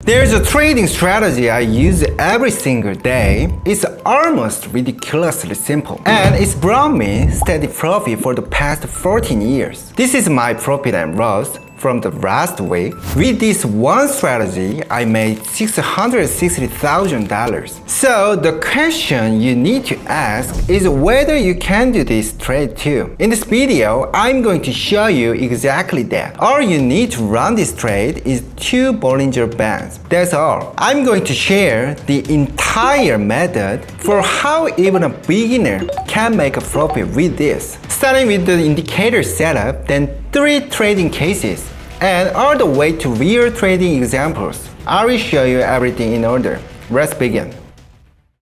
There's a trading strategy I use every single day. It's almost ridiculously simple, and it's brought me steady profit for the past 14 years. This is my profit and loss from the last week. With this one strategy, I made $660,000. So the question you need to ask is whether you can do this trade too. In this video, I'm going to show you exactly that. All you need to run this trade is 2 Bollinger Bands. That's all. I'm going to share the entire method for how even a beginner can make a profit with this. Starting with the indicator setup, then 3 trading cases, and all the way to real trading examples. I will show you everything in order. Let's begin.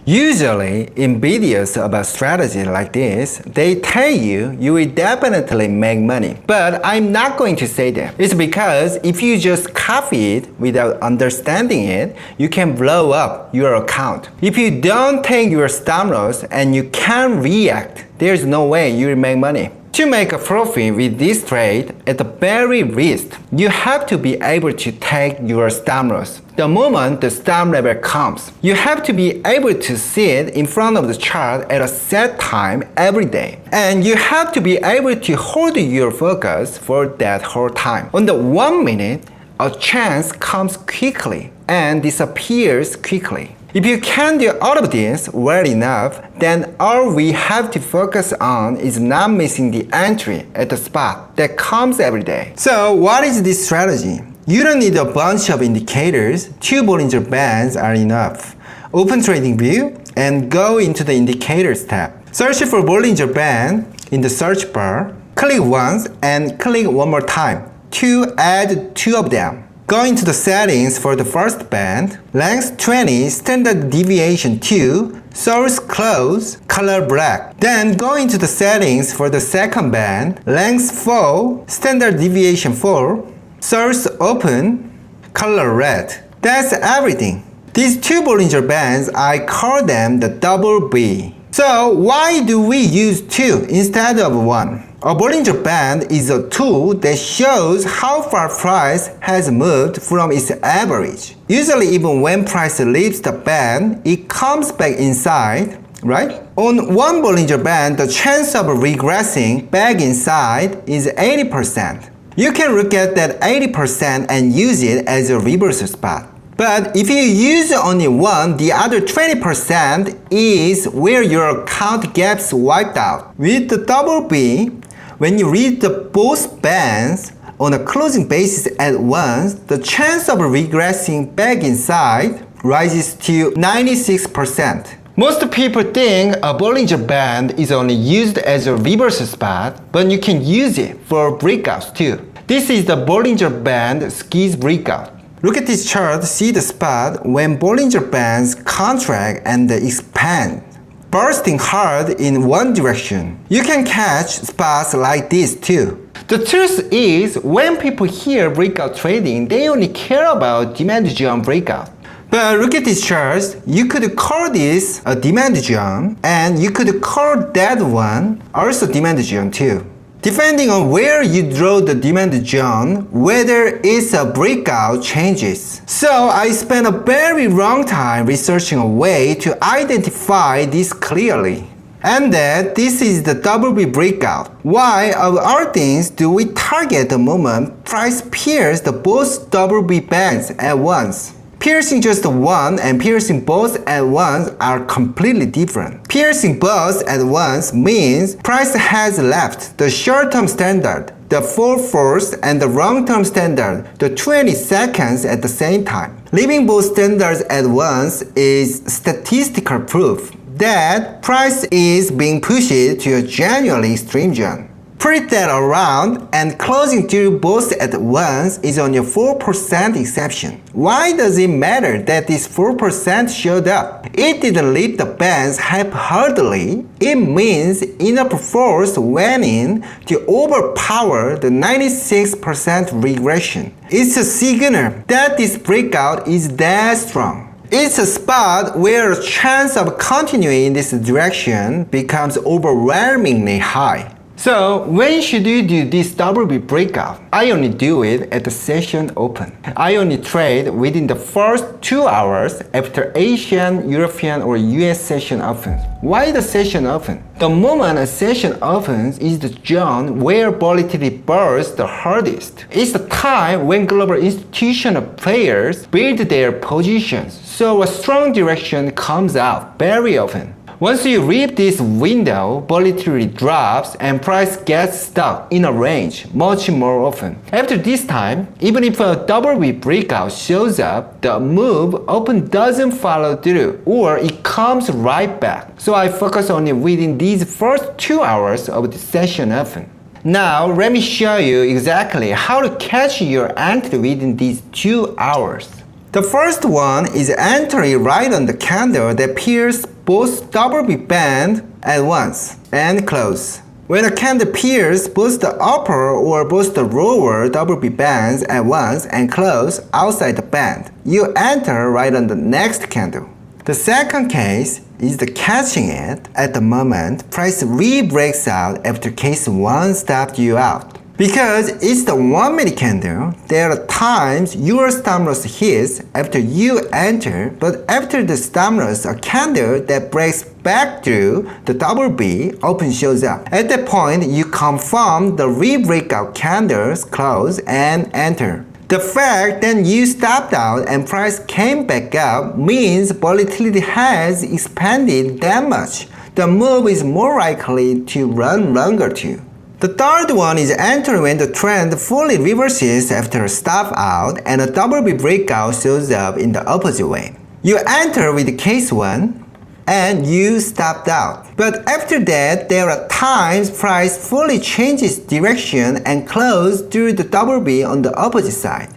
Usually, in videos about strategy like this, they tell you will definitely make money. But I'm not going to say that. It's because if you just copy it without understanding it, you can blow up your account. If you don't take your stop loss and you can't react, there's no way you will make money. To make a profit with this trade, at the very least, you have to be able to take your stop loss the moment the stop level comes. You have to be able to sit in front of the chart at a set time every day. And you have to be able to hold your focus for that whole time. On the 1 minute, a chance comes quickly and disappears quickly. If you can do all of this well enough, then all we have to focus on is not missing the entry at the spot that comes every day. So what is this strategy? You don't need a bunch of indicators. 2 Bollinger Bands are enough. Open TradingView and go into the Indicators tab. Search for Bollinger Band in the search bar. Click once and click one more time to add 2 of them. Go into the settings for the first band, length 20, standard deviation 2, source close, color black. Then go into the settings for the second band, length 4, standard deviation 4, source open, color red. That's everything. These 2 Bollinger Bands, I call them the double B. So why do we use 2 instead of 1? A Bollinger Band is a tool that shows how far price has moved from its average. Usually even when price leaves the band, it comes back inside, right? On 1 Bollinger Band, the chance of regressing back inside is 80%. You can look at that 80% and use it as a reversal spot. But if you use only 1, the other 20% is where your account gets wiped out. With the double B, when you read both bands on a closing basis at once, the chance of regressing back inside rises to 96%. Most people think a Bollinger Band is only used as a reversal spot, but you can use it for breakouts too. This is the Bollinger Band skis breakout. Look at this chart, see the spot when Bollinger Bands contract and expand, bursting hard in one direction. You can catch spots like this too. The truth is, when people hear breakout trading, they only care about demand zone breakout. But look at these charts, you could call this a demand zone, and you could call that one also demand zone too. Depending on where you draw the demand zone, whether it's a breakout changes. So I spent a very long time researching a way to identify this clearly. And that this is the double B breakout. Why of all things do we target the moment price pierces the both double B bands at once? Piercing just one and piercing both at once are completely different. Piercing both at once means price has left the short-term standard, the 4 hours, and the long-term standard, the 20 seconds at the same time. Leaving both standards at once is statistical proof that price is being pushed to a genuinely extreme zone. Flip that around and closing through both at once is only a 4% exception. Why does it matter that this 4% showed up? It didn't leave the bands half-heartedly. It means enough force went in to overpower the 96% regression. It's a signal that this breakout is that strong. It's a spot where the chance of continuing in this direction becomes overwhelmingly high. So when should you do this double B breakout? I only do it at the session open. I only trade within the first 2 hours after Asian, European or US session opens. Why the session open? The moment a session opens is the zone where volatility bursts the hardest. It's the time when global institutional players build their positions, so a strong direction comes out very often. Once you reach this window, volatility drops and price gets stuck in a range much more often. After this time, even if a double B breakout shows up, the move often doesn't follow through or it comes right back. So I focus only within these first 2 hours of the session open. Now let me show you exactly how to catch your entry within these 2 hours. The first one is entry right on the candle that pierces both double B band at once and close. When a candle pierces both the upper or both the lower double B bands at once and close outside the band, you enter right on the next candle. The second case is the catching it at the moment price re-breaks out after case 1 stopped you out. Because it's the 1 minute candle, there are times your stop loss hits after you enter, but after the stop loss, a candle that breaks back through the double B open shows up. At that point, you confirm the re-breakout candles close and enter. The fact that you stopped out and price came back up means volatility has expanded that much. The move is more likely to run longer too. The third one is enter when the trend fully reverses after a stop out and a double B breakout shows up in the opposite way. You enter with case 1 and you stopped out. But after that, there are times price fully changes direction and close through the double B on the opposite side.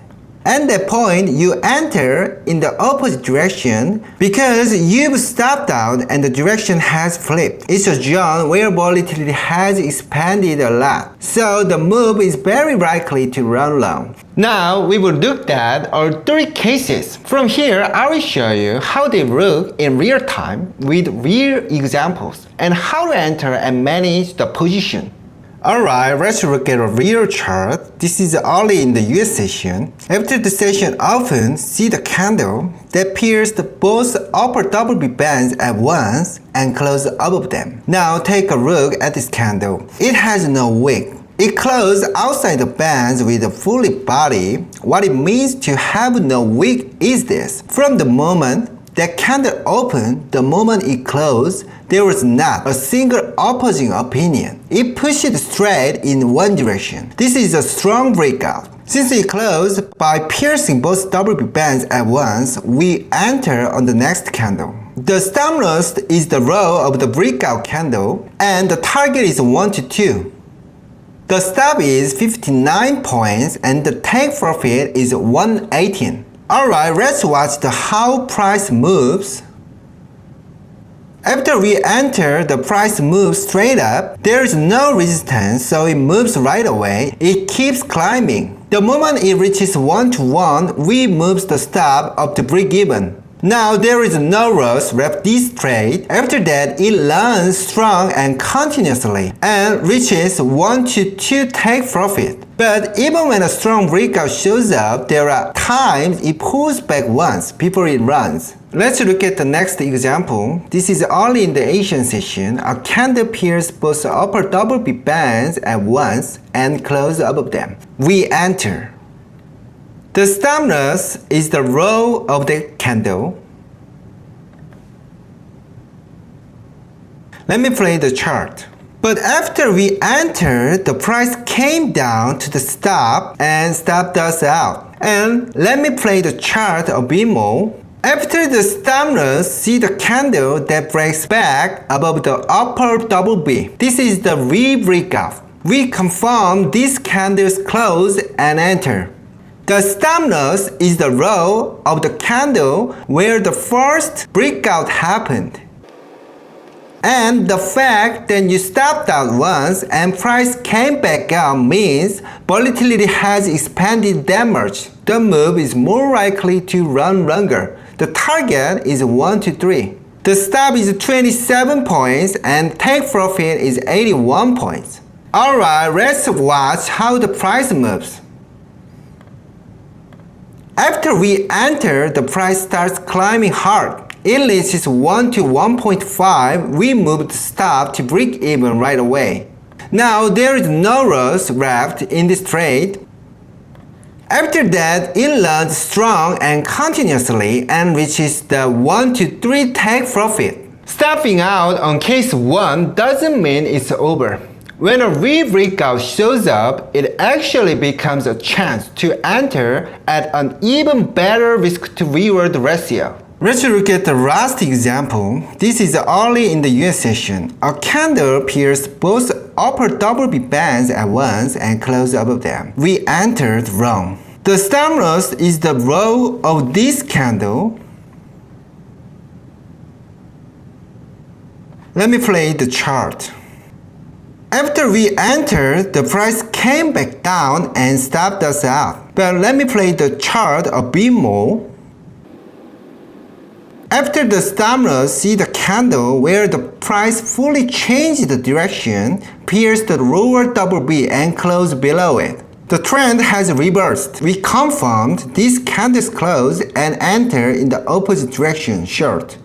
At that point, you enter in the opposite direction because you've stopped out and the direction has flipped. It's a zone where volatility has expanded a lot, so the move is very likely to run long. Now we will look at our 3 cases. From here, I will show you how they look in real time with real examples and how to enter and manage the position. Alright, let's look at a real chart. This is early in the US session. After the session opens, see the candle that pierced both upper double B bands at once and closed above them. Now take a look at this candle. It has no wick. It closed outside the bands with a fully body. What it means to have no wick is this. From the moment that candle opened, the moment it closed, there was not a single opposing opinion. It pushed straight in one direction. This is a strong breakout. Since it closed by piercing both double B bands at once, we enter on the next candle. The stop loss is the low of the breakout candle and the target is 1 to 2. The stop is 59 points and the take profit is 118. Alright, let's watch how price moves. After we enter, the price moves straight up. There is no resistance, so it moves right away. It keeps climbing. The moment it reaches 1 to 1, we moves the stop up to break even. Now there is no loss left this trade. After that, it runs strong and continuously and reaches 1 to 2 take profit. But even when a strong breakout shows up, there are times it pulls back once before it runs. Let's look at the next example. This is early in the Asian session. A candle pierced both upper double B bands at once and closed above them. We enter. The stop loss is the low of the candle. Let me play the chart. But after we entered, the price came down to the stop and stopped us out. And let me play the chart a bit more. After the stop loss, see the candle that breaks back above the upper double B. This is the re-breakout. We confirm this candle's close and enter. The stop loss is the low of the candle where the first breakout happened. And the fact that you stopped out once and price came back up means volatility has expanded that much. The move is more likely to run longer. The target is 1 to 3. The stop is 27 points and take profit is 81 points. Alright, let's watch how the price moves. After we enter, the price starts climbing hard. It reaches 1 to 1.5, we move the stop to break even right away. Now there is no loss left in this trade. After that, it runs strong and continuously and reaches the 1 to 3 take profit. Stopping out on case 1 doesn't mean it's over. When a breakout shows up, it actually becomes a chance to enter at an even better risk to reward ratio. Let's look at the last example. This is early in the US session. A candle pierced both upper BB bands at once and closed above them. We entered wrong. The stop loss is the low of this candle. Let me play the chart. After we entered, the price came back down and stopped us out. But let me play the chart a bit more. After the stop loss, see the candle where the price fully changed the direction, pierced the lower BB and closed below it. The trend has reversed. We confirmed this candle's close and enter in the opposite direction short.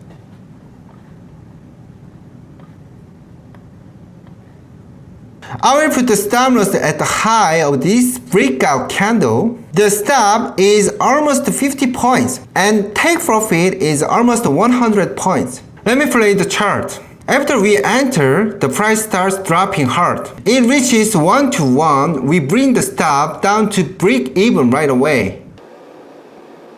I will put the stop loss at the high of this breakout candle. The stop is almost 50 points and take profit is almost 100 points. Let me play the chart. After we enter, the price starts dropping hard. It reaches 1 to 1, we bring the stop down to break even right away.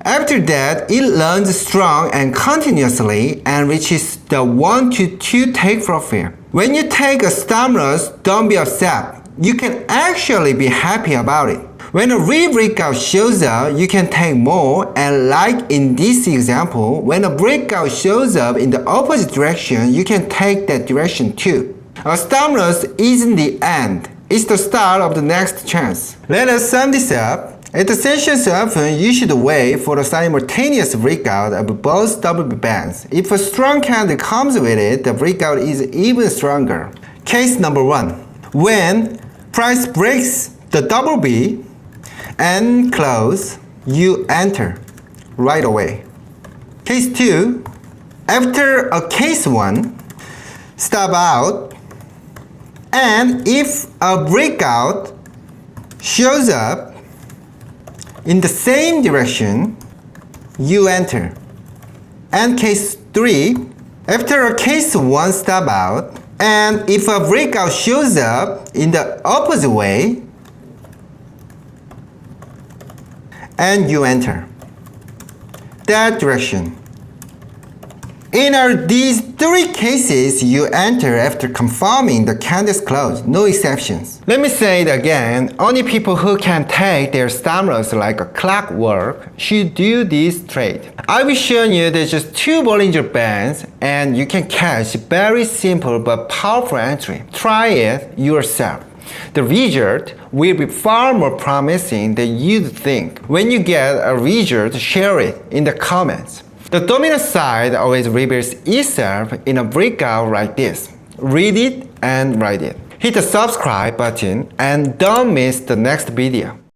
After that, it runs strong and continuously and reaches the 1 to 2 take profit. When you take a stop loss, don't be upset. You can actually be happy about it. When a breakout shows up, you can take more, and like in this example, when a breakout shows up in the opposite direction, you can take that direction too. A stop loss isn't the end. It's the start of the next chance. Let us sum this up. At the sessions open, you should wait for a simultaneous breakout of both BB bands. If a strong candle comes with it, the breakout is even stronger. Case number 1. When price breaks the BB and close, you enter right away. Case 2. After a case 1, stop out, and if a breakout shows up in the same direction, you enter. And case 3, after a case 1 stop out, and if a breakout shows up in the opposite way, and you enter that direction. In these 3 cases, you enter after confirming the candle's close, no exceptions. Let me say it again, only people who can take their stop loss like a clockwork should do this trade. I will show you there's just 2 Bollinger Bands and you can catch very simple but powerful entry. Try it yourself. The result will be far more promising than you'd think. When you get a result, share it in the comments. The dominant side always reveals itself in a breakout like this. Read it and write it. Hit the subscribe button and don't miss the next video.